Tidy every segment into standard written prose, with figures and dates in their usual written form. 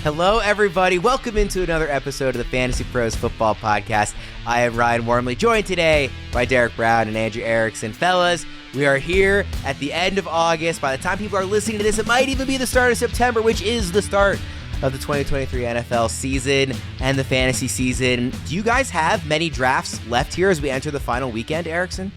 Hello, everybody. Welcome into another episode of the Fantasy Pros Football Podcast. I am Ryan Wormeli, joined today by Derek Brown and Andrew Erickson. Fellas, we are here at the end of August. By the time people are listening to this, it might even be the start of September, which is the start of the 2023 NFL season and the fantasy season. Do you guys have many drafts left here as we enter the final weekend, Erickson?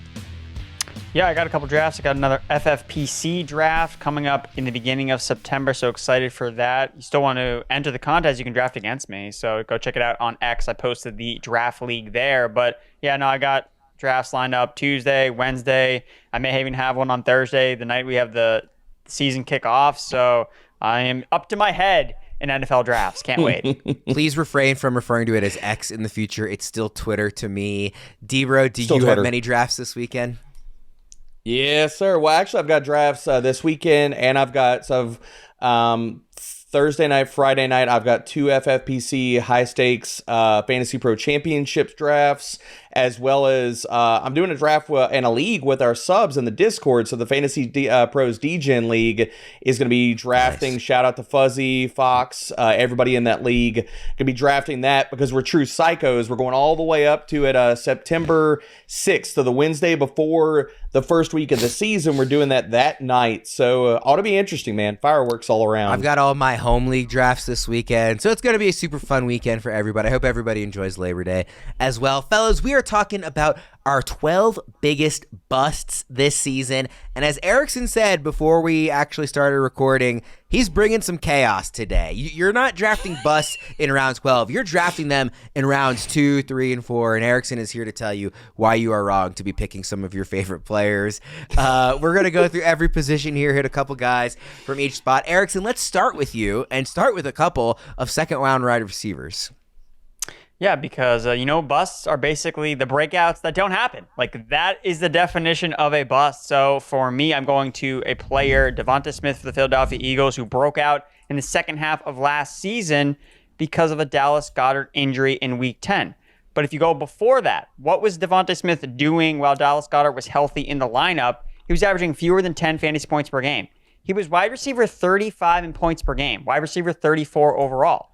Yeah, I got a couple drafts. I got another FFPC draft coming up in the beginning of September, so excited for that. You still want to enter the contest, you can draft against me, so go check it out on X. I posted the draft league there, but yeah, no, I got drafts lined up Tuesday, Wednesday. I may even have one on Thursday, the night we have the season kickoff, so I am up to my head in NFL drafts. Can't wait. Please refrain from referring to it as X in the future. It's still Twitter to me. D-Bro, do you have many drafts this weekend? Yes, sir. Well, actually, I've got drafts this weekend, and I've got some Thursday night, Friday night. I've got two FFPC high-stakes Fantasy Pro Championships drafts, as well as I'm doing a draft in a league with our subs in the Discord. So the Fantasy Pros DGen League is going to be drafting. Nice. Shout out to Fuzzy, Fox, everybody in that league. Going to be drafting that because we're true psychos. We're going all the way up to it September 6th, so the Wednesday before the first week of the season. We're doing that night. So ought to be interesting, man. Fireworks all around. I've got all my home league drafts this weekend, so it's going to be a super fun weekend for everybody. I hope everybody enjoys Labor Day as well. Fellas, we are talking about our 12 biggest busts this season. And as Erickson said before we actually started recording, he's bringing some chaos today. You're not drafting busts in round 12. You're drafting them in rounds 2, 3, and 4. And Erickson is here to tell you why you are wrong to be picking some of your favorite players. We're going to go through every position here, hit a couple guys from each spot. Erickson, let's start with you and start with a couple of second-round wide receivers. Yeah, because, busts are basically the breakouts that don't happen. Like, that is the definition of a bust. So, for me, I'm going to a player, DeVonta Smith for the Philadelphia Eagles, who broke out in the second half of last season because of a Dallas Goedert injury in Week 10. But if you go before that, what was DeVonta Smith doing while Dallas Goedert was healthy in the lineup? He was averaging fewer than 10 fantasy points per game. He was wide receiver 35 in points per game, wide receiver 34 overall.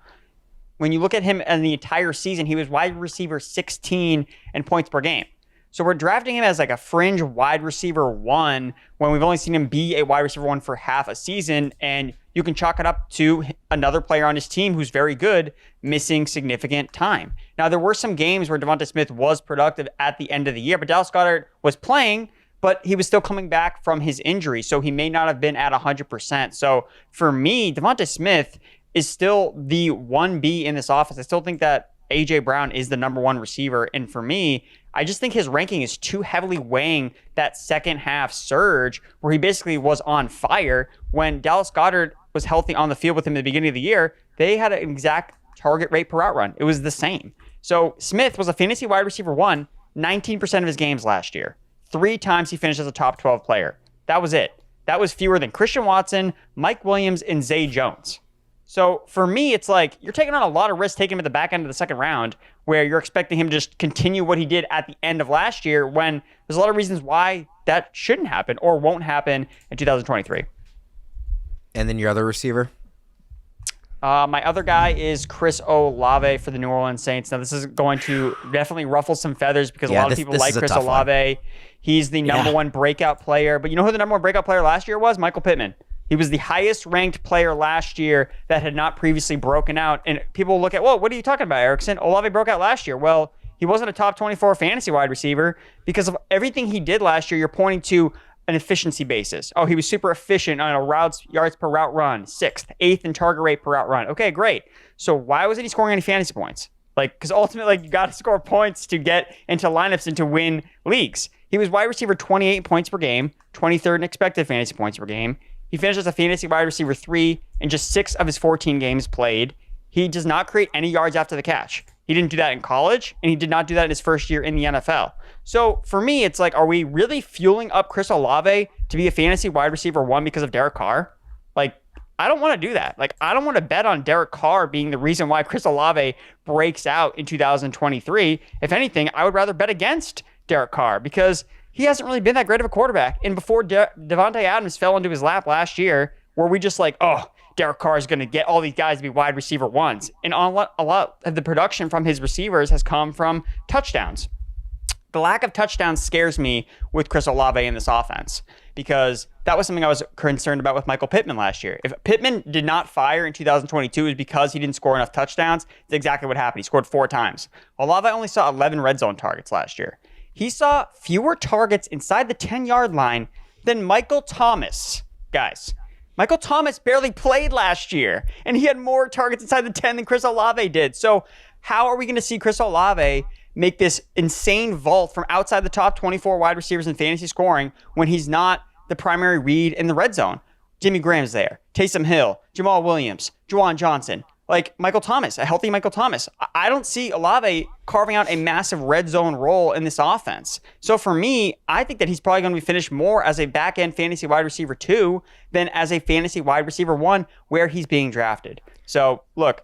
When you look at him in the entire season, he was wide receiver 16 in points per game. So we're drafting him as like a fringe wide receiver 1 when we've only seen him be a wide receiver 1 for half a season. And you can chalk it up to another player on his team who's very good, missing significant time. Now, there were some games where DeVonta Smith was productive at the end of the year, but Dallas Goedert was playing, but he was still coming back from his injury. So he may not have been at 100%. So for me, DeVonta Smith is still the 1B in this offense. I still think that A.J. Brown is the number 1 receiver. And for me, I just think his ranking is too heavily weighing that second half surge where he basically was on fire. When Dallas Goedert was healthy on the field with him at the beginning of the year, they had an exact target rate per route run. It was the same. So Smith was a fantasy wide receiver 1, 19% of his games last year. 3 times he finished as a top 12 player. That was it. That was fewer than Christian Watson, Mike Williams, and Zay Jones. So for me, it's like you're taking on a lot of risk taking him at the back end of the second round where you're expecting him to just continue what he did at the end of last year when there's a lot of reasons why that shouldn't happen or won't happen in 2023. And then your other receiver? My other guy is Chris Olave for the New Orleans Saints. Now, this is going to definitely ruffle some feathers because a lot of people like Chris Olave. He's the number 1 breakout player. But you know who the number 1 breakout player last year was? Michael Pittman. He was the highest ranked player last year that had not previously broken out. And people look at, well, what are you talking about, Erickson? Olave broke out last year. Well, he wasn't a top 24 fantasy wide receiver because of everything he did last year. You're pointing to an efficiency basis. Oh, he was super efficient on a yards per route run, 6th, 8th in target rate per route run. Okay, great. So why wasn't he scoring any fantasy points? Because ultimately, you got to score points to get into lineups and to win leagues. He was wide receiver 28 points per game, 23rd in expected fantasy points per game. He finished as a fantasy wide receiver 3 in just 6 of his 14 games played. He does not create any yards after the catch. He didn't do that in college, and he did not do that in his first year in the NFL. So for me, it's like, are we really fueling up Chris Olave to be a fantasy wide receiver 1 because of Derek Carr? I don't want to do that. I don't want to bet on Derek Carr being the reason why Chris Olave breaks out in 2023. If anything, I would rather bet against Derek Carr because he hasn't really been that great of a quarterback. And before Devontae Adams fell into his lap last year, where we just Derek Carr is going to get all these guys to be wide receiver ones. And a lot of the production from his receivers has come from touchdowns. The lack of touchdowns scares me with Chris Olave in this offense, because that was something I was concerned about with Michael Pittman last year. If Pittman did not fire in 2022, it was because he didn't score enough touchdowns. It's exactly what happened. He scored 4 times. Olave only saw 11 red zone targets last year. He saw fewer targets inside the 10-yard line than Michael Thomas. Guys, Michael Thomas barely played last year, and he had more targets inside the 10 than Chris Olave did. So how are we going to see Chris Olave make this insane vault from outside the top 24 wide receivers in fantasy scoring when he's not the primary read in the red zone? Jimmy Graham's there, Taysom Hill, Jamal Williams, Juwan Johnson, like Michael Thomas, a healthy Michael Thomas. I don't see Olave carving out a massive red zone role in this offense. So for me, I think that he's probably going to be finished more as a back-end fantasy wide receiver 2 than as a fantasy wide receiver 1 where he's being drafted. So look,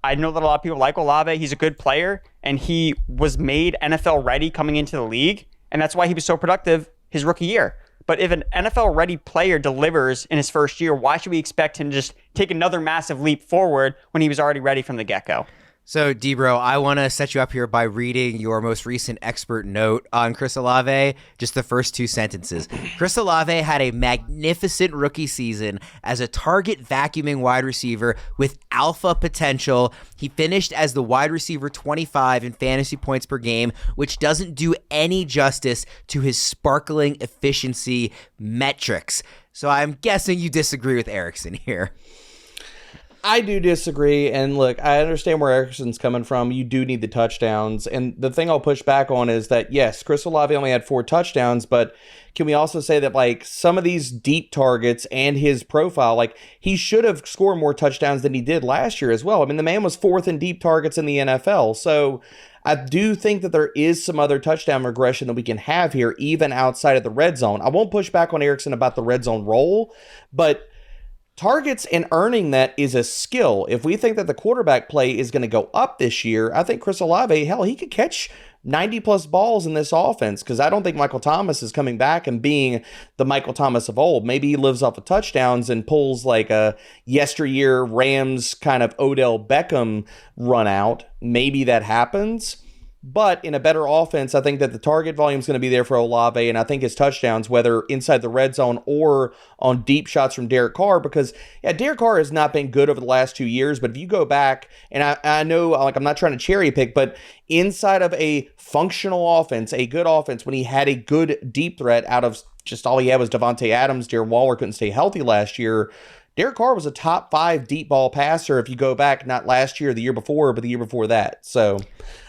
I know that a lot of people like Olave. He's a good player, and he was made NFL ready coming into the league, and that's why he was so productive his rookie year. But if an NFL ready player delivers in his first year, why should we expect him to just take another massive leap forward when he was already ready from the get-go? So, Debro, I want to set you up here by reading your most recent expert note on Chris Olave, just the first 2 sentences. Chris Olave had a magnificent rookie season as a target vacuuming wide receiver with alpha potential. He finished as the wide receiver 25 in fantasy points per game, which doesn't do any justice to his sparkling efficiency metrics. So I'm guessing you disagree with Erickson here. I do disagree, and look, I understand where Erickson's coming from. You do need the touchdowns, and the thing I'll push back on is that, yes, Chris Olave only had 4 touchdowns, but can we also say that, like, some of these deep targets and his profile, like, he should have scored more touchdowns than he did last year as well. I mean, the man was 4th in deep targets in the NFL, so I do think that there is some other touchdown regression that we can have here, even outside of the red zone. I won't push back on Erickson about the red zone role, but targets and earning that is a skill. If we think that the quarterback play is going to go up this year, I think Chris Olave, hell, he could catch 90-plus balls in this offense, because I don't think Michael Thomas is coming back and being the Michael Thomas of old. Maybe he lives off of touchdowns and pulls like a yesteryear Rams kind of Odell Beckham run out. Maybe that happens. But in a better offense, I think that the target volume is going to be there for Olave, and I think his touchdowns, whether inside the red zone or on deep shots from Derek Carr, because Derek Carr has not been good over the last 2 years, but if you go back, and I know, like, I'm not trying to cherry pick, but inside of a functional offense, a good offense, when he had a good deep threat out of just all he had was Devontae Adams, Darren Waller couldn't stay healthy last year, Derek Carr was a top 5 deep ball passer if you go back, not last year, the year before, but the year before that. So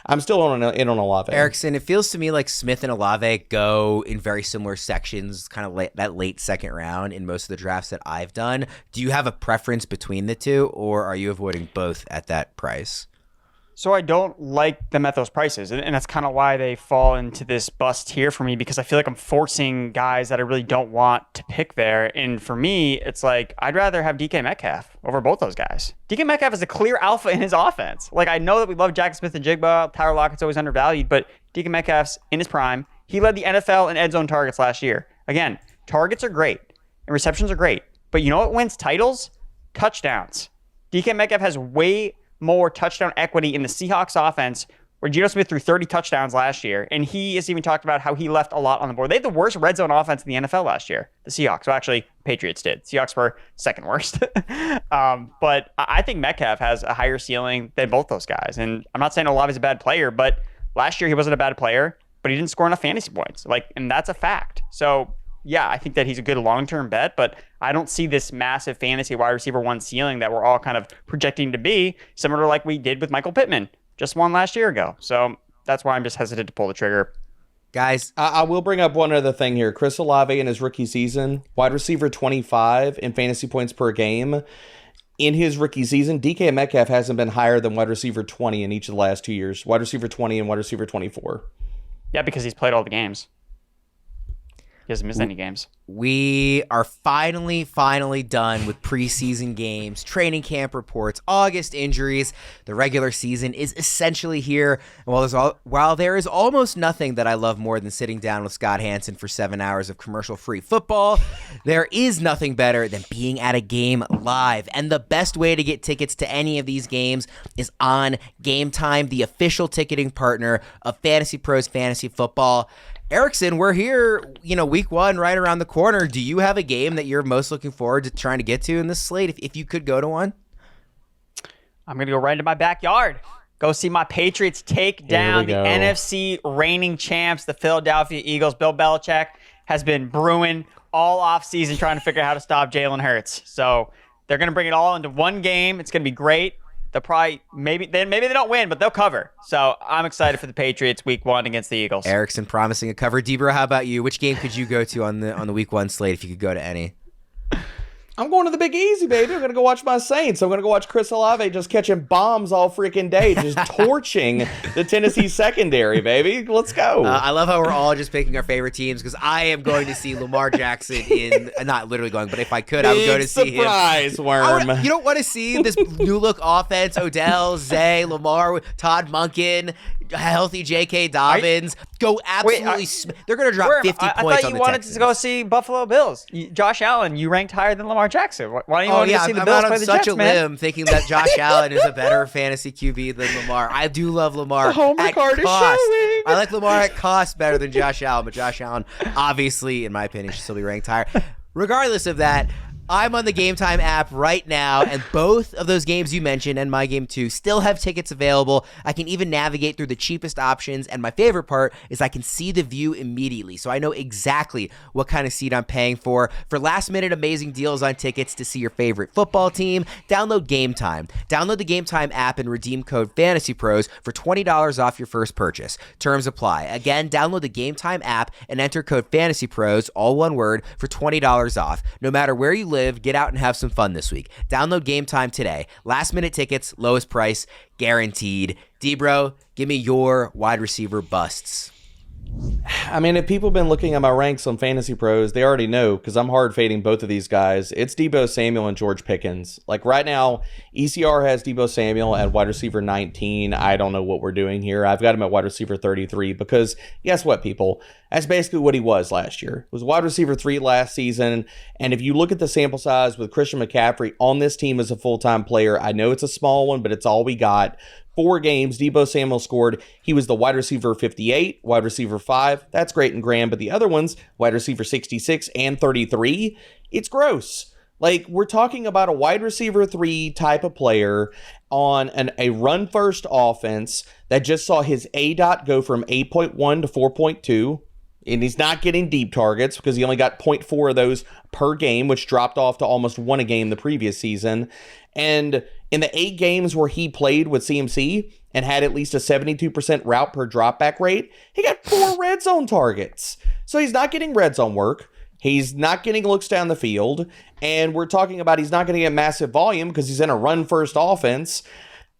I'm still in on Olave. Erickson, it feels to me like Smith and Olave go in very similar sections, kind of that late second round in most of the drafts that I've done. Do you have a preference between the two, or are you avoiding both at that price? So I don't like them at those prices, and that's kind of why they fall into this bust here for me, because I feel like I'm forcing guys that I really don't want to pick there. And for me, it's like I'd rather have DK Metcalf over both those guys. DK Metcalf is a clear alpha in his offense. Like, I know that we love Jack Smith and Jigba, Tyler Lockett's always undervalued, but DK Metcalf's in his prime. He led the NFL in end zone targets last year. Again, targets are great and receptions are great, but you know what wins titles? Touchdowns. DK Metcalf has way more touchdown equity in the Seahawks offense, where Geno Smith threw 30 touchdowns last year, and he has even talked about how he left a lot on the board. They had the worst red zone offense in the NFL last year, the Seahawks. Well, actually, Patriots did. Seahawks were second worst. But I think Metcalf has a higher ceiling than both those guys. And I'm not saying Olave is a bad player, but last year he wasn't a bad player, but he didn't score enough fantasy points. And that's a fact. So yeah, I think that he's a good long-term bet, but I don't see this massive fantasy wide receiver 1 ceiling that we're all kind of projecting to be, similar to like we did with Michael Pittman, just won last year ago. So that's why I'm just hesitant to pull the trigger. Guys, I will bring up one other thing here. Chris Olave in his rookie season, wide receiver 25 in fantasy points per game. In his rookie season, DK Metcalf hasn't been higher than wide receiver 20 in each of the last 2 years. Wide receiver 20 and wide receiver 24. Yeah, because he's played all the games. He hasn't missed any games. We are finally done with preseason games, training camp reports, August injuries. The regular season is essentially here. And while there is almost nothing that I love more than sitting down with Scott Hansen for 7 hours of commercial-free football, there is nothing better than being at a game live. And the best way to get tickets to any of these games is on Game Time, the official ticketing partner of FantasyPros Fantasy Football. Erickson, we're here, week one right around the corner. Do you have a game that you're most looking forward to trying to get to in this slate, if you could go to one? I'm going to go right into my backyard. Go see my Patriots take down the NFC reigning champs, the Philadelphia Eagles. Bill Belichick has been brewing all offseason trying to figure out how to stop Jalen Hurts. So they're going to bring it all into one game. It's going to be great. They'll probably maybe they don't win, but they'll cover. So I'm excited for the Patriots week one against the Eagles. Erickson promising a cover. Deebo, how about you? Which game could you go to on the week one slate if you could go to any? I'm going to the Big Easy, baby. I'm going to go watch my Saints. I'm going to go watch Chris Olave just catching bombs all freaking day, just torching the Tennessee secondary, baby. Let's go. I love how we're all just picking our favorite teams because I am going to see Lamar Jackson in, not literally going, but if I could, I would go to see him. Surprise, Worm. You don't want to see this new look offense, Odell, Zay, Lamar, Todd Monken, healthy J.K. Dobbins. Go absolutely. They're going to drop 50 points on the Texans. I thought you wanted to go see Buffalo Bills. Josh Allen, you ranked higher than Lamar Jackson. Why don't you want to see the Bills play the Jets, man? I'm on such a limb thinking that Josh Allen is a better fantasy QB than Lamar. I do love Lamar the home at card cost. Is showing. I like Lamar at cost better than Josh Allen, but Josh Allen, obviously, in my opinion, should still be ranked higher. Regardless of that, I'm on the Game Time app right now, and both of those games you mentioned and my game too still have tickets available. I can even navigate through the cheapest options, and my favorite part is I can see the view immediately, so I know exactly what kind of seat I'm paying for. For last-minute amazing deals on tickets to see your favorite football team, download Game Time. Download the Game Time app and redeem code FANTASYPROS for $20 off your first purchase. Terms apply. Again, download the Game Time app and enter code FANTASYPROS, all one word, for $20 off. No matter where you live, get out and have some fun this week. Download Game Time today. Last minute tickets, lowest price, guaranteed. D-Bro, give me your wide receiver busts. I mean, if people have been looking at my ranks on Fantasy Pros, they already know because I'm hard fading both of these guys. It's Deebo Samuel and George Pickens. Like right now, ECR has Deebo Samuel at wide receiver 19. I don't know what we're doing here. I've got him at wide receiver 33 because guess what, people? That's basically what he was last year. He was wide receiver 3 last season. And if you look at the sample size with Christian McCaffrey on this team as a full-time player, I know it's a small one, but it's all we got. 4 games, Deebo Samuel scored. He was the wide receiver 58, wide receiver 5. That's great and grand, but the other ones, wide receiver 66 and 33, it's gross. Like, we're talking about a wide receiver 3 type of player on a run-first offense that just saw his ADOT go from 8.1 to 4.2. And he's not getting deep targets because he only got 0.4 of those per game, which dropped off to almost 1 a game the previous season. And in the 8 games where he played with CMC and had at least a 72% route per dropback rate, he got 4 red zone targets. So he's not getting red zone work. He's not getting looks down the field. And we're talking about he's not going to get massive volume because he's in a run-first offense.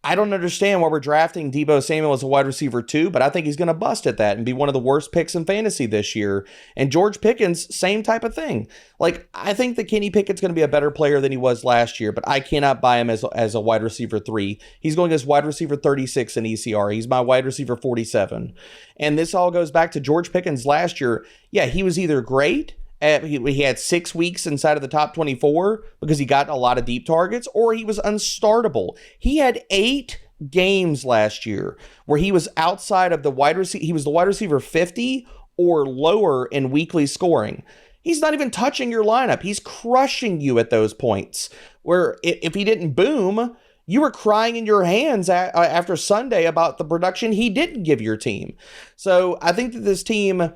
I don't understand why we're drafting Deebo Samuel as a wide receiver 2, but I think he's going to bust at that and be one of the worst picks in fantasy this year. And George Pickens, same type of thing. Like, I think that Kenny Pickett's going to be a better player than he was last year, but I cannot buy him as a wide receiver 3. He's going as wide receiver 36 in ECR. He's my wide receiver 47. And this all goes back to George Pickens last year. Yeah, he was either great. He had 6 weeks inside of the top 24 because he got a lot of deep targets, or he was unstartable. He had 8 games last year where he was outside of the wide receiver. He was the wide receiver 50 or lower in weekly scoring. He's not even touching your lineup. He's crushing you at those points where if he didn't boom, you were crying in your hands after Sunday about the production he didn't give your team. So I think that this team,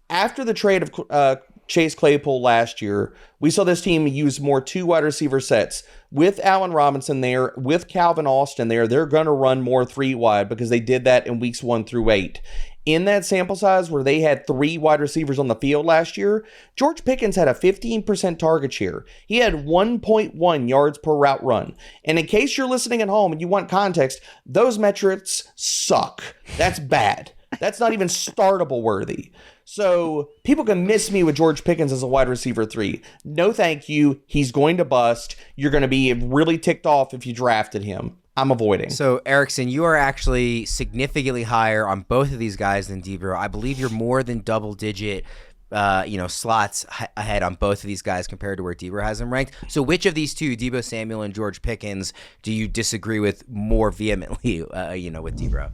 after the trade of Chase Claypool last year, we saw this team use more 2 wide receiver sets. With Allen Robinson there, with Calvin Austin there, they're going to run more 3 wide because they did that in weeks 1 through 8. In that sample size where they had 3 wide receivers on the field last year, George Pickens had a 15% target share. He had 1.1 yards per route run. And in case you're listening at home and you want context, those metrics suck. That's bad. That's not even startable worthy. So people can miss me with George Pickens as a wide receiver 3. No, thank you. He's going to bust. You're going to be really ticked off if you drafted him. I'm avoiding. So, Erickson, you are actually significantly higher on both of these guys than Deebo. I believe you're more than double-digit slots ahead on both of these guys compared to where Deebo has them ranked. So which of these two, Deebo Samuel and George Pickens, do you disagree with more vehemently, with Deebo?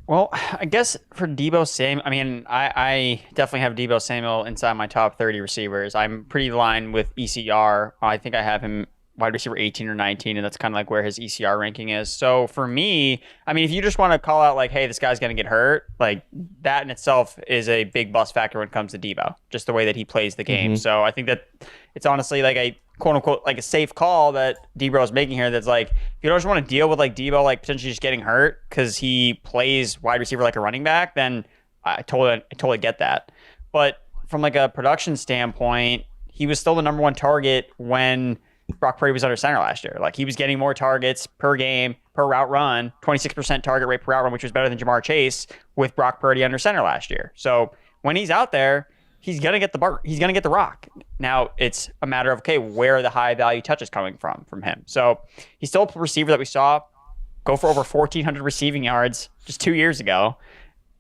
Well, I guess for Deebo Samuel, I definitely have Deebo Samuel inside my top 30 receivers. I'm pretty aligned with ECR. I think I have him wide receiver 18 or 19, and that's kind of like where his ECR ranking is. So for me, if you just want to call out like, hey, this guy's going to get hurt, like that in itself is a big bust factor when it comes to Deebo, just the way that he plays the game. So I think that it's honestly like a quote unquote like a safe call that Deebo is making here. That's like, if you don't just want to deal with like Deebo like potentially just getting hurt because he plays wide receiver like a running back, then I totally get that. But from like a production standpoint, he was still the number one target when Brock Purdy was under center last year. Like he was getting more targets per game, per route run, 26% target rate per route run, which was better than Jamar Chase with Brock Purdy under center last year. So when he's out there, he's gonna get the rock. Now it's a matter of, okay, where are the high value touches coming from him? So he's still a receiver that we saw go for over 1,400 receiving yards just 2 years ago,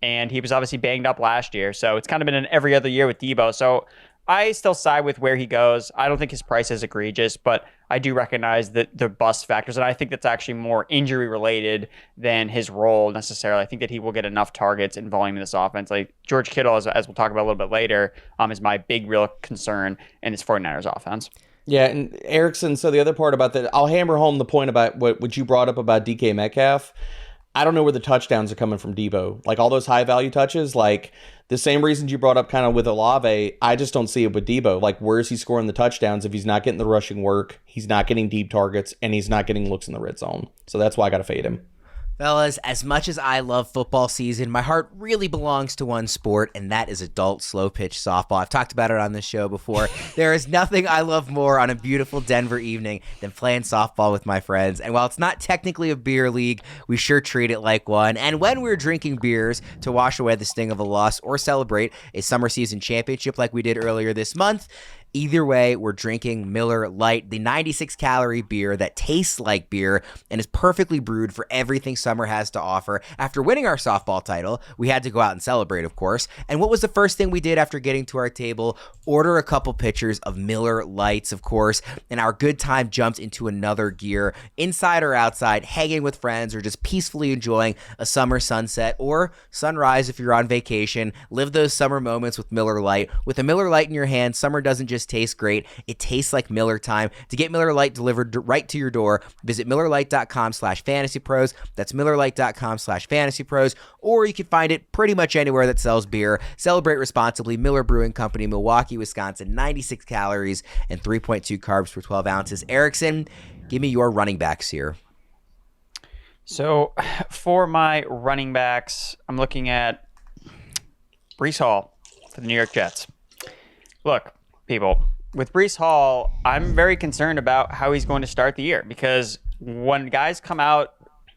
and he was obviously banged up last year. So it's kind of been an every other year with Deebo. So I still side with where he goes. I don't think his price is egregious, but I do recognize that the bust factors, and I think that's actually more injury related than his role necessarily. I think that he will get enough targets and volume in this offense. Like George Kittle, as we'll talk about a little bit later, is my big real concern in this 49ers offense. Yeah, and Erickson, so the other part about that, I'll hammer home the point about what you brought up about DK Metcalf. I don't know where the touchdowns are coming from Deebo. Like all those high value touches, like the same reasons you brought up kind of with Olave, I just don't see it with Deebo. Like where is he scoring the touchdowns if he's not getting the rushing work, he's not getting deep targets, and he's not getting looks in the red zone. So that's why I got to fade him. Fellas, as much as I love football season, my heart really belongs to one sport, and that is adult slow pitch softball. I've talked about it on this show before. There is nothing I love more on a beautiful Denver evening than playing softball with my friends. And while it's not technically a beer league, we sure treat it like one. And when we're drinking beers to wash away the sting of a loss or celebrate a summer season championship like we did earlier this month, either way, we're drinking Miller Lite, the 96-calorie beer that tastes like beer and is perfectly brewed for everything summer has to offer. After winning our softball title, we had to go out and celebrate, of course. And what was the first thing we did after getting to our table? Order a couple pitchers of Miller Lites, of course, and our good time jumped into another gear, inside or outside, hanging with friends, or just peacefully enjoying a summer sunset or sunrise if you're on vacation. Live those summer moments with Miller Lite. With a Miller Lite in your hand, summer doesn't just taste great, it tastes like Miller time. To get Miller Lite delivered right to your door, visit MillerLite.com/FantasyPros. That's MillerLite.com/FantasyPros, or you can find it pretty much anywhere that sells beer. Celebrate responsibly. Miller Brewing Company, Milwaukee, Wisconsin. 96 calories and 3.2 carbs per 12 ounces. Erickson, give me your running backs here. So for my running backs, I'm looking at Breece Hall for the New York Jets. Look, people, with Breece Hall, I'm very concerned about how he's going to start the year, because when guys come out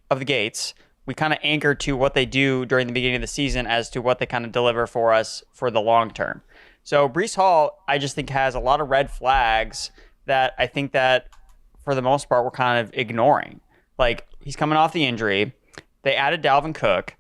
of the gates, we kind of anchor to what they do during the beginning of the season as to what they kind of deliver for us for the long term. So Breece Hall, I just think, has a lot of red flags that I think that for the most part we're kind of ignoring. Like, he's coming off the injury. They added Dalvin Cook,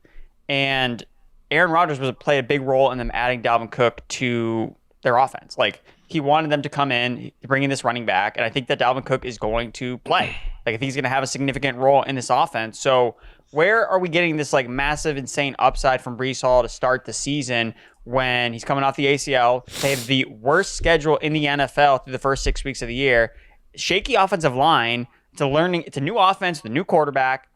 and Aaron Rodgers played a big role in them adding Dalvin Cook to their offense. Like, he wanted them to come in, bring in this running back, and I think that Dalvin Cook is going to play. Like, I think he's going to have a significant role in this offense. So where are we getting this like massive, insane upside from Breece Hall to start the season when he's coming off the ACL? They have the worst schedule in the NFL through the first 6 weeks of the year. Shaky offensive line. It's a new offense, the new quarterback.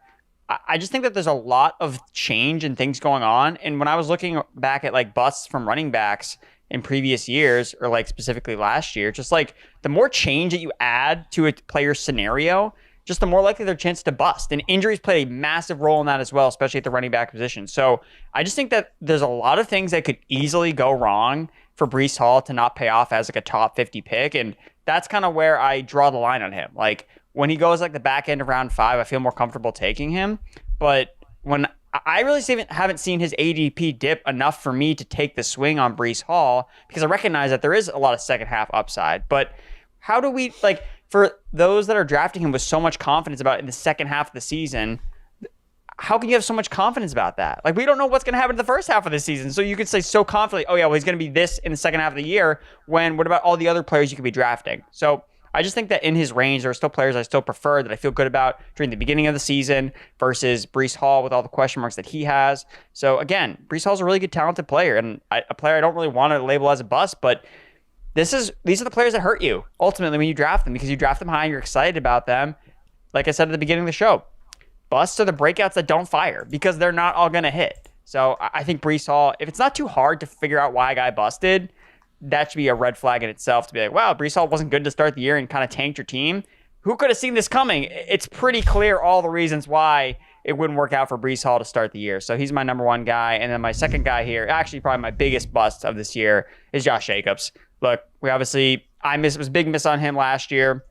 I just think that there's a lot of change and things going on. And when I was looking back at like busts from running backs in previous years, or like specifically last year, just like the more change that you add to a player's scenario, just the more likely their chance to bust. And injuries play a massive role in that as well, especially at the running back position. So I just think that there's a lot of things that could easily go wrong for Breece Hall to not pay off as like a top 50 pick. And that's kind of where I draw the line on him. Like, when he goes like the back end of round 5, I feel more comfortable taking him. But when I really haven't seen his ADP dip enough for me to take the swing on Breece Hall because I recognize that there is a lot of second half upside. But how do we, like, for those that are drafting him with so much confidence about in the second half of the season, how can you have so much confidence about that? Like, we don't know what's going to happen in the first half of the season. So you could say so confidently, oh yeah, well, he's going to be this in the second half of the year, when what about all the other players you could be drafting? So I just think that in his range, there are still players I still prefer that I feel good about during the beginning of the season versus Breece Hall with all the question marks that he has. So again, Breece Hall's a really good, talented player, and a player I don't really want to label as a bust, but these are the players that hurt you ultimately when you draft them, because you draft them high and you're excited about them. Like I said at the beginning of the show, busts are the breakouts that don't fire because they're not all going to hit. So I think Breece Hall, if it's not too hard to figure out why a guy busted, that should be a red flag in itself to be like, wow, Breece Hall wasn't good to start the year and kind of tanked your team. Who could have seen this coming? It's pretty clear all the reasons why it wouldn't work out for Breece Hall to start the year. So he's my number one guy. And then my second guy here, actually probably my biggest bust of this year, is Josh Jacobs. Look, we obviously, it was a big miss on him last year,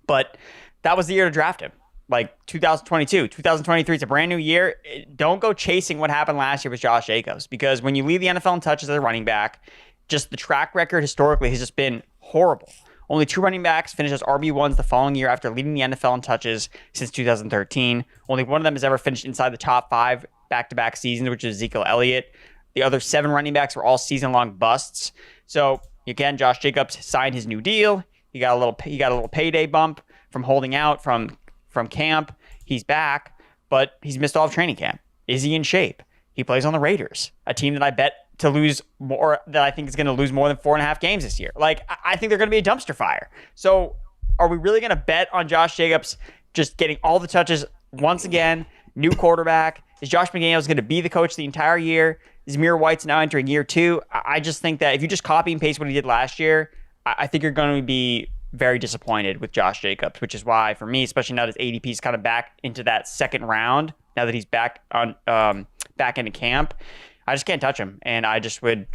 but that was the year to draft him. Like 2022, 2023, it's a brand new year. Don't go chasing what happened last year with Josh Jacobs, because when you lead the NFL in touches as a running back, just the track record historically has just been horrible. Only 2 running backs finished as RB1s the following year after leading the NFL in touches since 2013. Only one of them has ever finished inside the top 5 back-to-back seasons, which is Ezekiel Elliott. The other 7 running backs were all season-long busts. So again, Josh Jacobs signed his new deal. He got a little payday bump from holding out from camp. He's back, but he's missed all of training camp. Is he in shape? He plays on the Raiders, a team that I bet to lose more, that I think is going to lose more than 4.5 games this year. Like, I think they're going to be a dumpster fire. So are we really going to bet on Josh Jacobs just getting all the touches once again? New quarterback. Is Josh McDaniels going to be the coach the entire year? Zamir White's now entering year 2. I just think that if you just copy and paste what he did last year, I think you're going to be very disappointed with Josh Jacobs, which is why, for me, especially now that his ADP is kind of back into that second round, now that he's back into camp, I just can't touch him. And I just would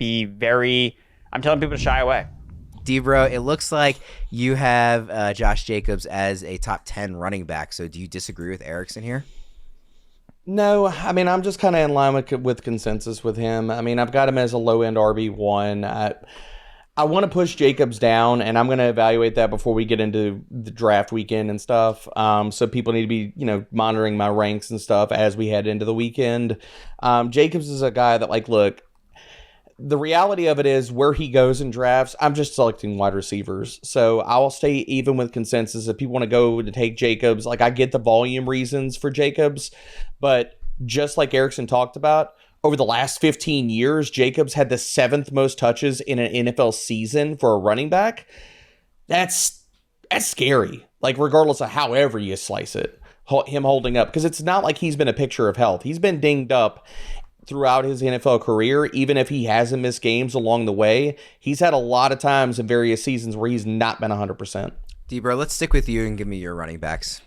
I'm telling people to shy away. Debro, it looks like you have Josh Jacobs as a top 10 running back. So do you disagree with Erickson here? No, I mean, I'm just kind of in line with consensus with him. I mean, I've got him as a low-end RB1. I want to push Jacobs down, and I'm going to evaluate that before we get into the draft weekend and stuff. So people need to be, monitoring my ranks and stuff as we head into the weekend. Jacobs is a guy that, like, look, the reality of it is where he goes in drafts, I'm just selecting wide receivers. So I'll stay even with consensus. If people want to go to take Jacobs, like, I get the volume reasons for Jacobs, but just like Erickson talked about, over the last 15 years, Jacobs had the 7th most touches in an NFL season for a running back. That's scary. Like, regardless of however you slice it, him holding up. Because it's not like he's been a picture of health. He's been dinged up throughout his NFL career. Even if he hasn't missed games along the way, he's had a lot of times in various seasons where he's not been 100%. Debro, let's stick with you and give me your running backs.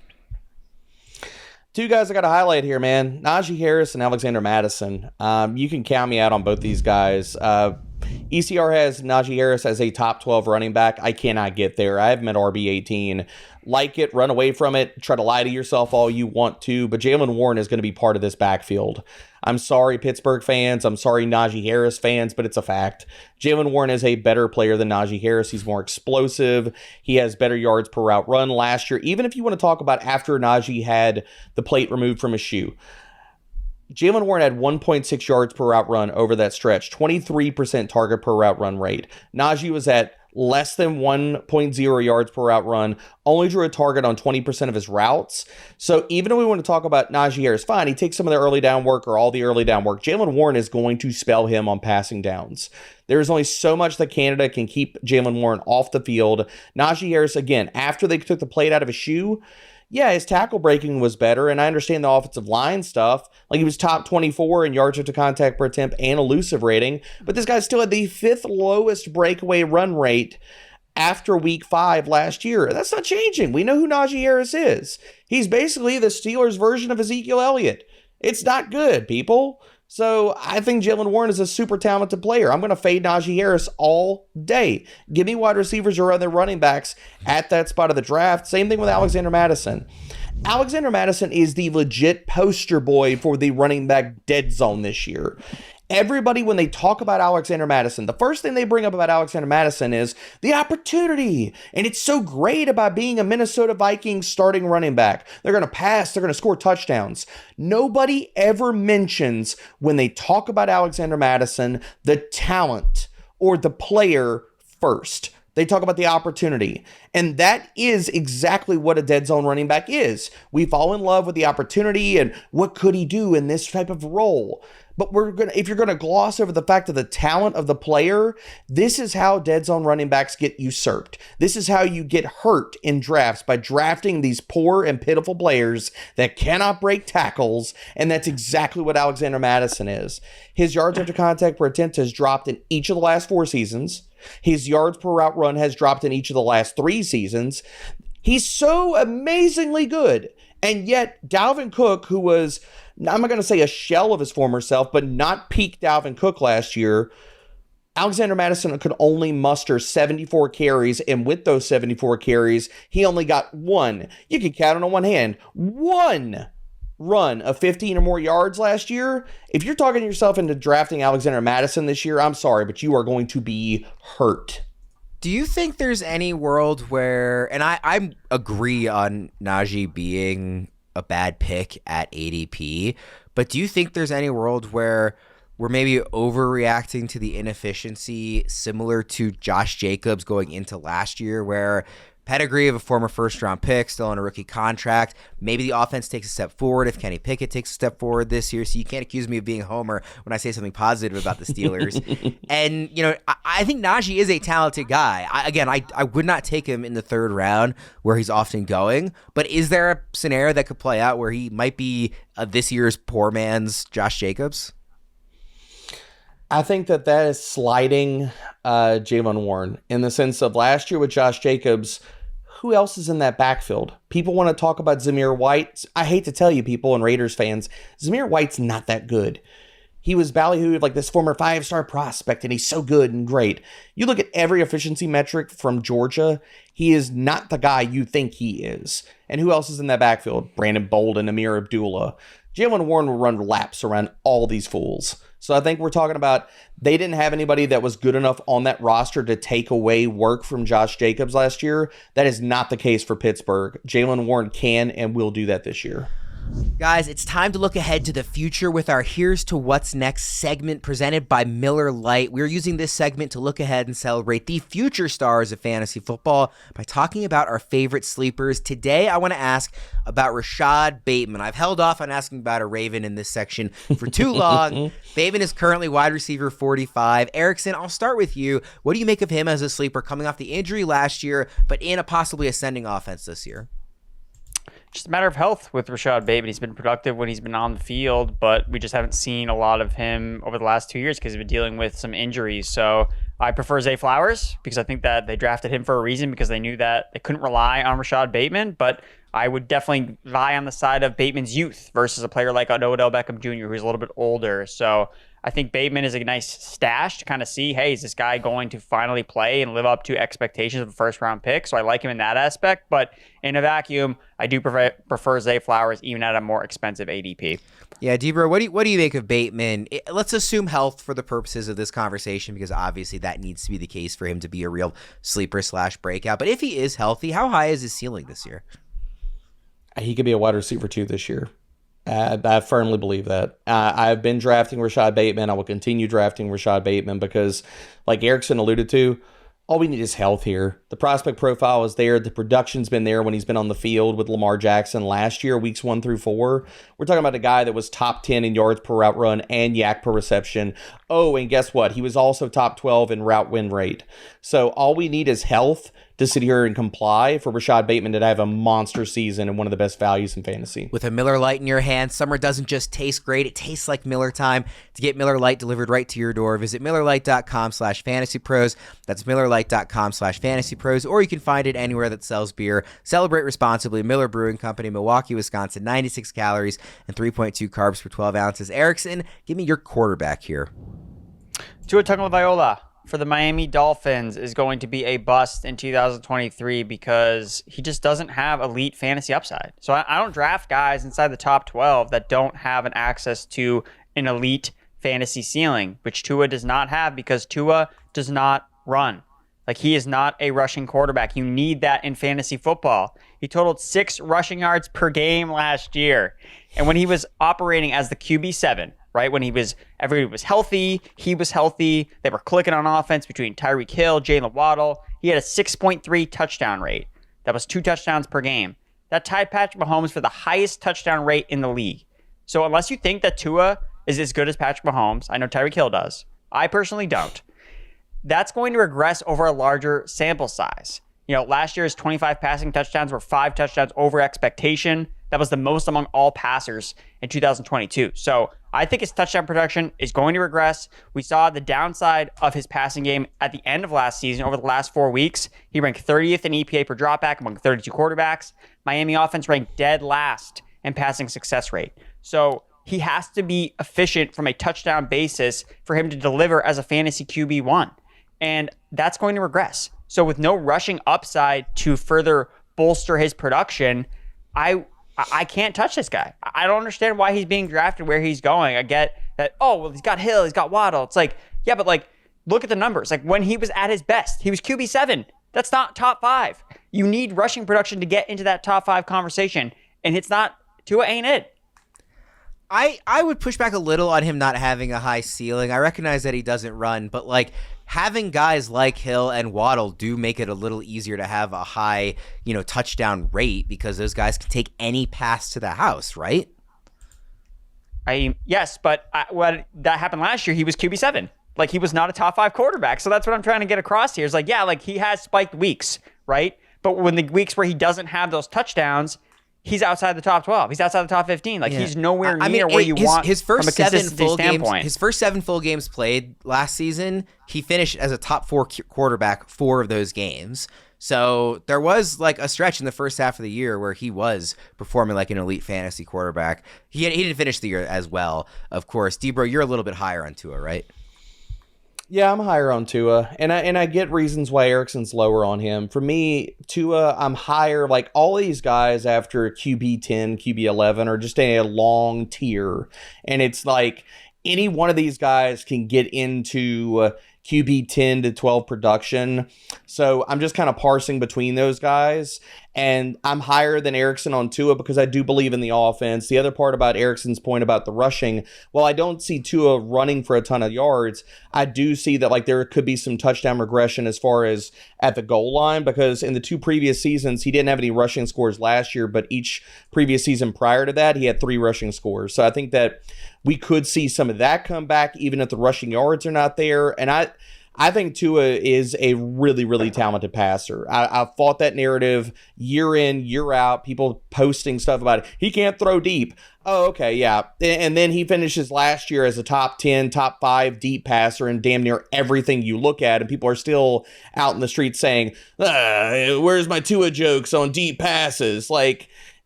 2 guys I got to highlight here, man. Najee Harris and Alexander Mattison. You can count me out on both these guys. ECR has Najee Harris as a top 12 running back. I cannot get there. I have him at RB18. Like it, run away from it, try to lie to yourself all you want to, but Jaylen Warren is going to be part of this backfield. I'm sorry, Pittsburgh fans. I'm sorry, Najee Harris fans, but it's a fact. Jaylen Warren is a better player than Najee Harris. He's more explosive. He has better yards per route run last year. Even if you want to talk about after Najee had the plate removed from his shoe, Jaylen Warren had 1.6 yards per route run over that stretch, 23% target per route run rate. Najee was at less than 1.0 yards per route run, only drew a target on 20% of his routes. So even if we want to talk about Najee Harris, fine, he takes some of the early down work or all the early down work. Jaylen Warren is going to spell him on passing downs. There's only so much that Canada can keep Jaylen Warren off the field. Najee Harris, again, after they took the plate out of his shoe, yeah, his tackle breaking was better, and I understand the offensive line stuff. Like, he was top 24 in yards to contact per attempt and elusive rating, but this guy still had the 5th lowest breakaway run rate after week 5 last year. That's not changing. We know who Najee Harris is. He's basically the Steelers' version of Ezekiel Elliott. It's not good, people. So I think Jaylen Warren is a super talented player. I'm going to fade Najee Harris all day. Give me wide receivers or other running backs at that spot of the draft. Same thing with Alexander Mattison. Alexander Mattison is the legit poster boy for the running back dead zone this year. Everybody, when they talk about Alexander Mattison, the first thing they bring up about Alexander Mattison is the opportunity. And it's so great about being a Minnesota Vikings starting running back. They're going to pass. They're going to score touchdowns. Nobody ever mentions, when they talk about Alexander Mattison, the talent or the player first. They talk about the opportunity. And that is exactly what a dead zone running back is. We fall in love with the opportunity and what could he do in this type of role. But if you're gonna gloss over the fact of the talent of the player, this is how dead zone running backs get usurped. This is how you get hurt in drafts, by drafting these poor and pitiful players that cannot break tackles, and that's exactly what Alexander Mattison is. His yards after contact per attempt has dropped in each of the last 4 seasons. His yards per route run has dropped in each of the last 3 seasons. He's so amazingly good. And yet, Dalvin Cook, who was, I'm not going to say a shell of his former self, but not peak Dalvin Cook last year, Alexander Mattison could only muster 74 carries, and with those 74 carries, he only got one. You can count it on one hand. One run of 15 or more yards last year. If you're talking yourself into drafting Alexander Mattison this year, I'm sorry, but you are going to be hurt. Do you think there's any world where, and I agree on Najee being a bad pick at ADP, but do you think there's any world where we're maybe overreacting to the inefficiency similar to Josh Jacobs going into last year, where pedigree of a former first-round pick, still on a rookie contract. Maybe the offense takes a step forward if Kenny Pickett takes a step forward this year, so you can't accuse me of being a homer when I say something positive about the Steelers. And, you know, I think Najee is a talented guy. I would not take him in the 3rd round where he's often going, but is there a scenario that could play out where he might be this year's poor man's Josh Jacobs? I think that is sliding Jaylen Warren, in the sense of last year with Josh Jacobs. Who else is in that backfield? People want to talk about Zamir White. I hate to tell you, people and Raiders fans, Zamir White's not that good. He was ballyhooed like this former 5-star prospect, and he's so good and great. You look at every efficiency metric from Georgia, he is not the guy you think he is. And who else is in that backfield? Brandon Bolden, Amir Abdullah. Jaylen Warren will run laps around all these fools. So I think we're talking about they didn't have anybody that was good enough on that roster to take away work from Josh Jacobs last year. That is not the case for Pittsburgh. Jaylen Warren can and will do that this year. Guys, it's time to look ahead to the future with our Here's to What's Next segment presented by Miller Lite. We're using this segment to look ahead and celebrate the future stars of fantasy football by talking about our favorite sleepers. Today, I want to ask about Rashad Bateman. I've held off on asking about a Raven in this section for too long. Bateman is currently wide receiver 45. Erickson, I'll start with you. What do you make of him as a sleeper coming off the injury last year, but in a possibly ascending offense this year? Just a matter of health with Rashad Bateman. He's been productive when he's been on the field, but we just haven't seen a lot of him over the last 2 years because he's been dealing with some injuries. So I prefer Zay Flowers because I think that they drafted him for a reason, because they knew that they couldn't rely on Rashad Bateman. But I would definitely lie on the side of Bateman's youth versus a player like Odell Beckham Jr., who's a little bit older. So I think Bateman is a nice stash to kind of see, hey, is this guy going to finally play and live up to expectations of a first-round pick? So I like him in that aspect. But in a vacuum, I do prefer Zay Flowers even at a more expensive ADP. Yeah, Deebo, what do you make of Bateman? Let's assume health for the purposes of this conversation, because obviously that needs to be the case for him to be a real sleeper/breakout. But if he is healthy, how high is his ceiling this year? He could be a wide receiver 2 this year. I firmly believe that. I've been drafting Rashad Bateman. I will continue drafting Rashad Bateman because, like Erickson alluded to, all we need is health here. The prospect profile is there. The production's been there when he's been on the field with Lamar Jackson last year, weeks 1 through 4. We're talking about a guy that was top 10 in yards per route run and yak per reception. Oh, and guess what? He was also top 12 in route win rate. So all we need is health to sit here and comply for Rashad Bateman to have a monster season and one of the best values in fantasy. With a Miller Lite in your hand, summer doesn't just taste great, it tastes like Miller time. To get Miller Lite delivered right to your door, visit MillerLite.com/FantasyPros. That's MillerLite.com/FantasyPros, or you can find it anywhere that sells beer. Celebrate responsibly. Miller Brewing Company, Milwaukee, Wisconsin. 96 calories and 3.2 carbs per 12 ounces. Erickson, give me your quarterback here. Tua Tagovailoa for the Miami Dolphins is going to be a bust in 2023 because he just doesn't have elite fantasy upside. So I don't draft guys inside the top 12 that don't have an access to an elite fantasy ceiling, which Tua does not have because Tua does not run. Like, he is not a rushing quarterback. You need that in fantasy football. He totaled 6 rushing yards per game last year. And when he was operating as the QB7, right, when everybody was healthy, he was healthy, they were clicking on offense between Tyreek Hill, Jalen Waddle, he had a 6.3 touchdown rate. That was 2 touchdowns per game. That tied Patrick Mahomes for the highest touchdown rate in the league. So unless you think that Tua is as good as Patrick Mahomes, I know Tyreek Hill does. I personally don't. That's going to regress over a larger sample size. Last year's 25 passing touchdowns were 5 touchdowns over expectation. That was the most among all passers in 2022. So I think his touchdown production is going to regress. We saw the downside of his passing game at the end of last season. Over the last 4 weeks, he ranked 30th in EPA per dropback among 32 quarterbacks. Miami offense ranked dead last in passing success rate. So he has to be efficient from a touchdown basis for him to deliver as a fantasy QB1. And that's going to regress. So with no rushing upside to further bolster his production, I can't touch this guy. I don't understand why he's being drafted where he's going. I get that, he's got Hill, he's got Waddle. It's like, yeah, but look at the numbers. Like, when he was at his best, he was QB7. That's not top 5. You need rushing production to get into that top 5 conversation. And it's not, Tua ain't it. I would push back a little on him not having a high ceiling. I recognize that he doesn't run, but having guys like Hill and Waddle do make it a little easier to have a high, touchdown rate because those guys can take any pass to the house, right? Yes, but what that happened last year, he was QB7. He was not a top 5 quarterback. So that's what I'm trying to get across here. It's he has spiked weeks, right? But when the weeks where he doesn't have those touchdowns, he's outside the top 12. He's outside the top 15. He's nowhere near where you want his first from a 7 consistency full standpoint. games. His first 7 full games played last season, he finished as a top 4 quarterback 4 of those games. So there was a stretch in the first half of the year where he was performing like an elite fantasy quarterback. He didn't finish the year as well, of course. Debro, you're a little bit higher on Tua, right? Yeah, I'm higher on Tua, and I get reasons why Erickson's lower on him. For me, Tua, I'm higher. All these guys after QB 10, QB 11 are just in a long tier, and it's any one of these guys can get into QB 10 to 12 production. So I'm just kind of parsing between those guys. And I'm higher than Erickson on Tua because I do believe in the offense. The other part about Erickson's point about the rushing, while I don't see Tua running for a ton of yards, I do see that there could be some touchdown regression as far as at the goal line, because in the 2 previous seasons, he didn't have any rushing scores last year, but each previous season prior to that, he had 3 rushing scores. So I think that we could see some of that come back, even if the rushing yards are not there. And I think Tua is a really, really talented passer. I've fought that narrative year in, year out, people posting stuff about it. He can't throw deep. Oh, okay, yeah. And then he finishes last year as a top 10, top 5 deep passer in damn near everything you look at. And people are still out in the streets saying, where's my Tua jokes on deep passes?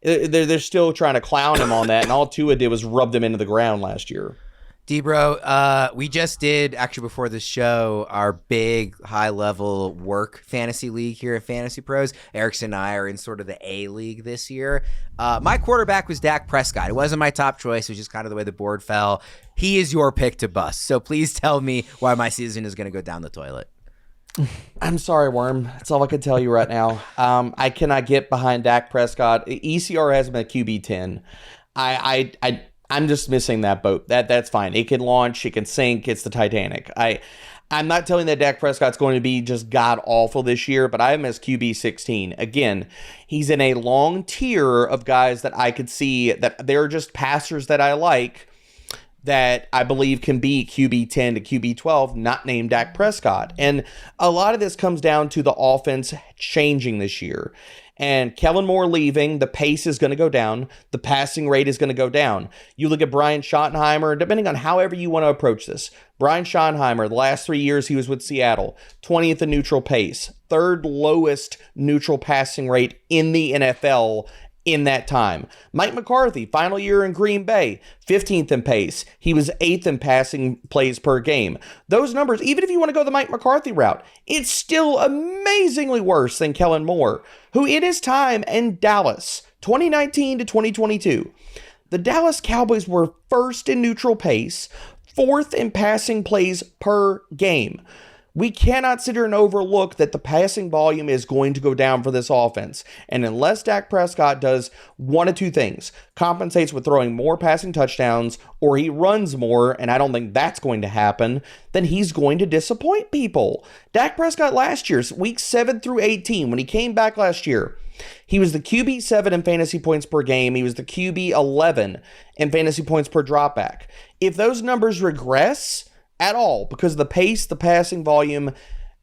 They're still trying to clown him on that. And all Tua did was rub them into the ground last year. Debro, we just did, actually before the show, our big high-level work fantasy league here at FantasyPros. Erickson and I are in sort of the A league this year. My quarterback was Dak Prescott. It wasn't my top choice. It was just kind of the way the board fell. He is your pick to bust. So please tell me why my season is going to go down the toilet. I'm sorry, Worm. That's all I can tell you right now. I cannot get behind Dak Prescott. ECR has him at QB 10. I'm just missing that boat. That's fine. It can launch, it can sink. It's the Titanic. I'm not telling that Dak Prescott's going to be just god awful this year, but I have him as QB 16. Again, he's in a long tier of guys that I could see that they're just passers that I like, that I believe can be QB 10 to QB 12, not named Dak Prescott. And a lot of this comes down to the offense changing this year. And Kellen Moore leaving, the pace is going to go down. The passing rate is going to go down. You look at Brian Schottenheimer, depending on however you want to approach this. Brian Schottenheimer, the last 3 years he was with Seattle, 20th in neutral pace, 3rd lowest neutral passing rate in the NFL in that time. Mike McCarthy, final year in Green Bay, 15th in pace. He was 8th in passing plays per game. Those numbers, even if you want to go the Mike McCarthy route, it's still amazingly worse than Kellen Moore, who in his time in Dallas, 2019 to 2022, the Dallas Cowboys were 1st in neutral pace, 4th in passing plays per game. We cannot sit here and overlook that the passing volume is going to go down for this offense. And unless Dak Prescott does one of two things, compensates with throwing more passing touchdowns, or he runs more, and I don't think that's going to happen, then he's going to disappoint people. Dak Prescott last year, weeks 7 through 18, when he came back last year, he was the QB 7 in fantasy points per game. He was the QB 11 in fantasy points per dropback. If those numbers regress at all, because the pace, the passing volume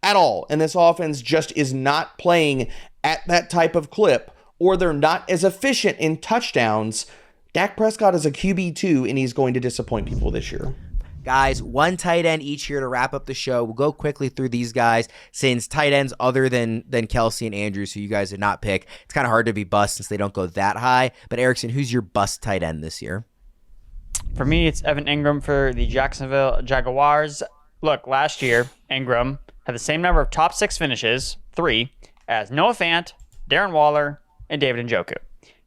at all, and this offense just is not playing at that type of clip, or they're not as efficient in touchdowns, Dak Prescott is a QB2, and he's going to disappoint people this year. Guys, one tight end each year to wrap up the show. We'll go quickly through these guys since tight ends other than Kelsey and Andrews, who you guys did not pick, it's kind of hard to be bust since they don't go that high. But Erickson, who's your bust tight end this year? For me, it's Evan Engram for the Jacksonville Jaguars. Look, last year, Engram had the same number of top 6 finishes, 3, as Noah Fant, Darren Waller, and David Njoku.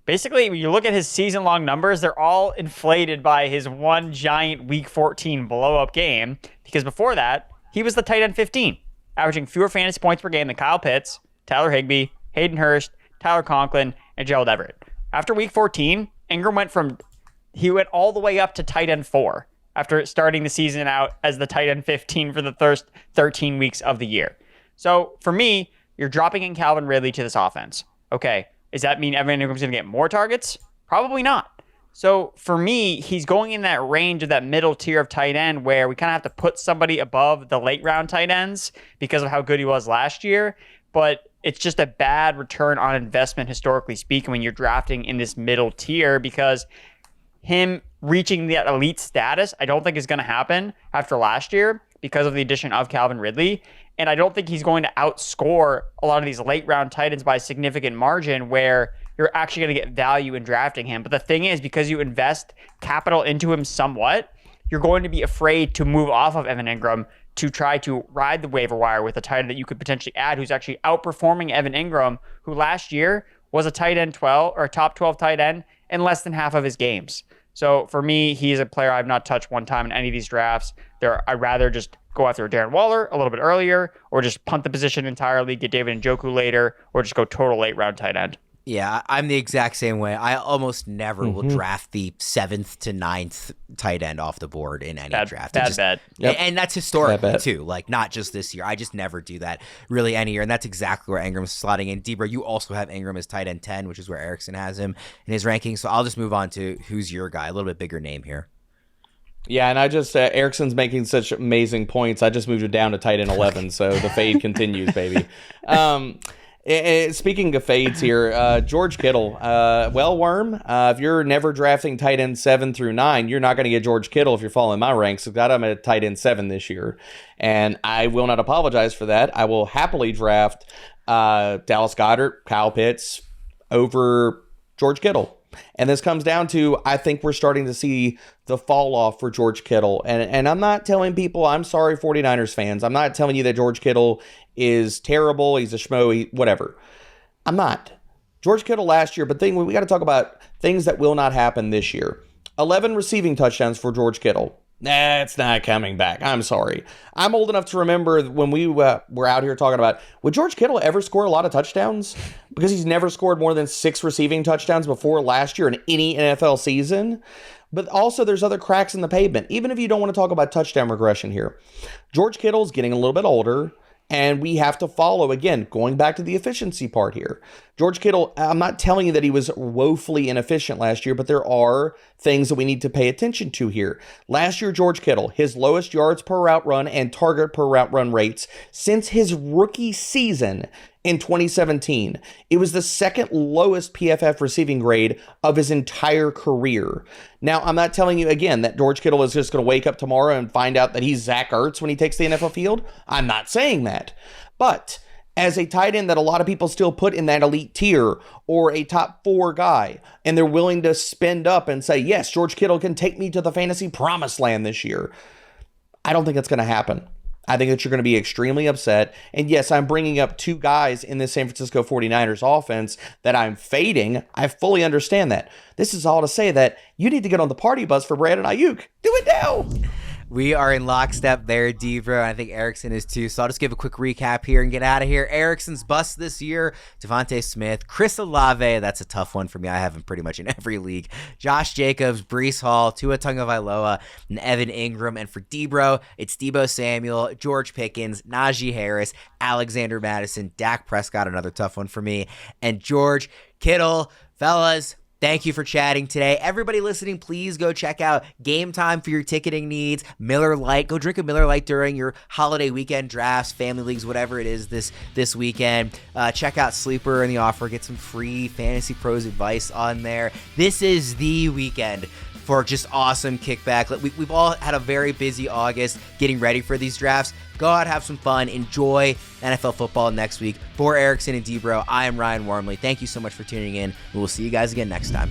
Basically, when you look at his season-long numbers, they're all inflated by his one giant Week 14 blow-up game, because before that, he was the tight end 15, averaging fewer fantasy points per game than Kyle Pitts, Tyler Higbee, Hayden Hurst, Tyler Conklin, and Gerald Everett. After Week 14, Engram went all the way up to tight end 4 after starting the season out as the tight end 15 for the first 13 weeks of the year. So for me, you're dropping in Calvin Ridley to this offense. Okay, does that mean Evan Ingram's going to get more targets? Probably not. So for me, he's going in that range of that middle tier of tight end where we kind of have to put somebody above the late round tight ends because of how good he was last year. But it's just a bad return on investment, historically speaking, when you're drafting in this middle tier, because him reaching that elite status, I don't think is going to happen after last year because of the addition of Calvin Ridley. And I don't think he's going to outscore a lot of these late round tight ends by a significant margin where you're actually going to get value in drafting him. But the thing is, because you invest capital into him somewhat, you're going to be afraid to move off of Evan Engram to try to ride the waiver wire with a tight end that you could potentially add who's actually outperforming Evan Engram, who last year was a tight end 12 or a top 12 tight end in less than half of his games. So for me, he's a player I've not touched one time in any of these drafts. I'd rather just go after Darren Waller a little bit earlier, or just punt the position entirely, get David Njoku later, or just go total late round tight end. Yeah, I'm the exact same way. I almost never will draft the 7th to 9th tight end off the board in any draft. Bad. Yep. And that's historically too, like not just this year. I just never do that really any year. And that's exactly where Ingram's slotting in. Debra, you also have Engram as tight end 10, which is where Erickson has him in his rankings. So I'll just move on to who's your guy, a little bit bigger name here. Yeah, and I just, Erickson's making such amazing points. I just moved it down to tight end 11, so the fade continues, baby. Speaking of fades here, George Kittle. Worm, if you're never drafting tight end 7 through 9, you're not going to get George Kittle if you're following my ranks. I've got him at tight end 7 this year, and I will not apologize for that. I will happily draft Dallas Goedert, Kyle Pitts over George Kittle. And this comes down to, I think we're starting to see the fall off for George Kittle. And I'm not telling people, I'm sorry, 49ers fans. I'm not telling you that George Kittle is terrible. He's a schmo, whatever. I'm not. George Kittle last year, but we got to talk about things that will not happen this year. 11 receiving touchdowns for George Kittle. That's not coming back. I'm sorry. I'm old enough to remember when we were out here talking about, would George Kittle ever score a lot of touchdowns? Because he's never scored more than 6 receiving touchdowns before last year in any NFL season. But also there's other cracks in the pavement. Even if you don't want to talk about touchdown regression here, George Kittle's getting a little bit older. And we have to follow, again, going back to the efficiency part here. George Kittle, I'm not telling you that he was woefully inefficient last year, but there are things that we need to pay attention to here. Last year, George Kittle, his lowest yards per route run and target per route run rates since his rookie season in 2017. It was the second lowest PFF receiving grade of his entire career. Now, I'm not telling you, again, that George Kittle is just going to wake up tomorrow and find out that he's Zach Ertz when he takes the NFL field. I'm not saying that. But as a tight end that a lot of people still put in that elite tier or a top 4 guy, and they're willing to spend up and say, yes, George Kittle can take me to the fantasy promised land this year. I don't think that's going to happen. I think that you're going to be extremely upset. And yes, I'm bringing up 2 guys in the San Francisco 49ers offense that I'm fading. I fully understand that. This is all to say that you need to get on the party bus for Brandon Ayuk. Do it now. We are in lockstep there, Deebro, and I think Erickson is too. So I'll just give a quick recap here and get out of here. Erickson's bust this year: DeVonta Smith, Chris Olave, that's a tough one for me. I have him pretty much in every league. Josh Jacobs, Breece Hall, Tua Tagovailoa, and Evan Engram. And for Deebro, it's Deebo Samuel, George Pickens, Najee Harris, Alexander Mattison, Dak Prescott, another tough one for me, and George Kittle. Fellas, thank you for chatting today. Everybody listening, please go check out Game Time for your ticketing needs. Miller Lite. Go drink a Miller Lite during your holiday weekend drafts, family leagues, whatever it is this weekend. Check out Sleeper and the offer. Get some free Fantasy Pros advice on there. This is the weekend for just awesome kickback. We've all had a very busy August getting ready for these drafts. Go out, have some fun, enjoy NFL football next week. For Erickson and Deebro, I am Ryan Wormeli. Thank you so much for tuning in. We will see you guys again next time.